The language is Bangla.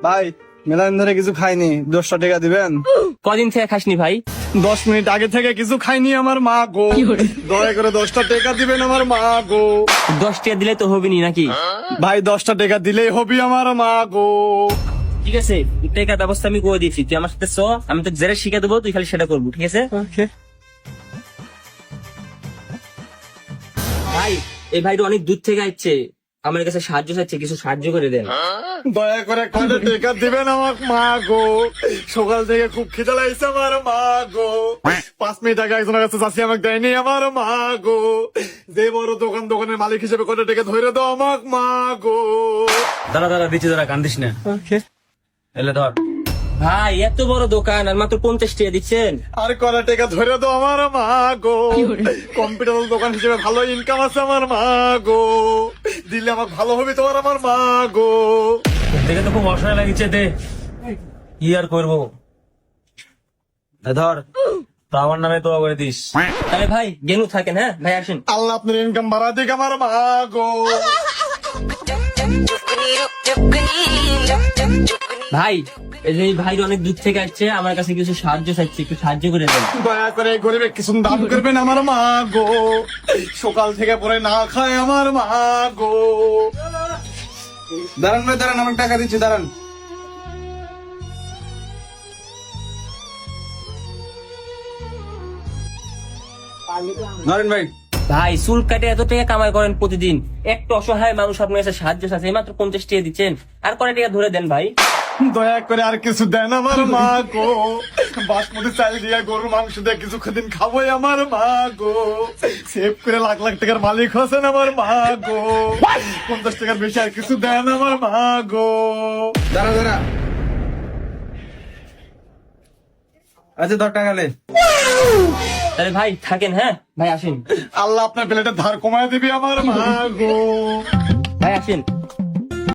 ভাই মেলাদিন ধরে কিছু খাইনি, 10টা টাকা দিবেন? কদিন থেকে খাসনি ভাই? 10 মিনিট আগে থেকে কিছু খাইনি আমার মা গো, দয়া করে 10টা টাকা দিবেন আমার মা গো। 10 টাকা দিলে তো হবে নি নাকি? ভাই 10টা টাকা দিলেই হবি আমার মা গো। ঠিক আছে, টাকার ব্যবস্থা আমি করে দিচ্ছি, তুই আমার সাথে চ, আমি তো যেটা শিখে দেবো তুই খালি সেটা করবো, ঠিক আছে? ভাই এই ভাইটা অনেক দূর থেকে আসছে, আমার কাছে সাহায্য চাইছে, কিছু সাহায্য করে দেন। দয়া করে কয়টা টাকা দিবেন আমার মা গো, সকাল থেকে খুব খিদে লাগছে আমার মা গো। 5 মিনিট আগে একজনের কাছে চাষি আমাকে দেয়নি আমার মা গো। যে বড় দোকানের মালিক হিসেবে কয়টা টাকা ধরে দাও আমার মা গো। দাঁড়া দিচ্ছি, দাঁড়া, কান্দিস না। এলে ধর। ভাই এত বড় দোকান আর মাত্র 50 টাকা দিচ্ছেন? আর কয়টা টাকা ধরে দাও আমার মা গো। কম্পিউটার দোকান হিসেবে ভালো ইনকাম আছে আমার মা গো, দিলে আমার ভালো হবে তোমার আমার মা গো। দেখে তো খুব অসহায় লাগিছে, দে কি আর করবো। ধর, তো আমার নামে তো করে দিস। তাহলে ভাই গেনু থাকেন, হ্যাঁ ভাই আসেন। আল্লাহ আপনার ইনকাম বাড়া দিক আমার মা গো। ভাই এই যে এই ভাই অনেক দূর থেকে আসছে, আমার কাছে কিছু সাহায্য চাইছে, একটু সাহায্য করে দেন। দয়া করে গরিবে কিছু দান করবেন আমার মা গো, সকাল থেকে পরে না খায় আমার মা গো। দাঁড়ান ভাই দাঁড়ান, আমার টাকা দিচ্ছি, দাঁড়ান। ধরেন ভাই। ভাই চুল কাটে এত টাকা কামাই করেন প্রতিদিন, একটা অসহায় মানুষ আপনার কাছে সাহায্য চাইছে, এই মাত্র 50 টাকা দিচ্ছেন, আর কয় টাকা ধরে দেন ভাই। দয়া করে আর কিছু দেন আমার মা গো, বাসমতি চাল দিয়ে গরুর মাংস দিয়ে কিছু দিন খাবো আমার মা গো। সেভ করে লাখ লাখ টাকার মালিক হচ্ছেন আমার মা গো, 50 টাকার বেশি আর কিছু দেন আমার মা গো। দাঁড়া। আচ্ছা ধর টাকা নে। তাহলে ভাই থাকেন, হ্যাঁ ভাই আসেন। আল্লাহ আপনার প্লেটের ধার কমায় দিবি আমার মা গো। ভাই আসেন।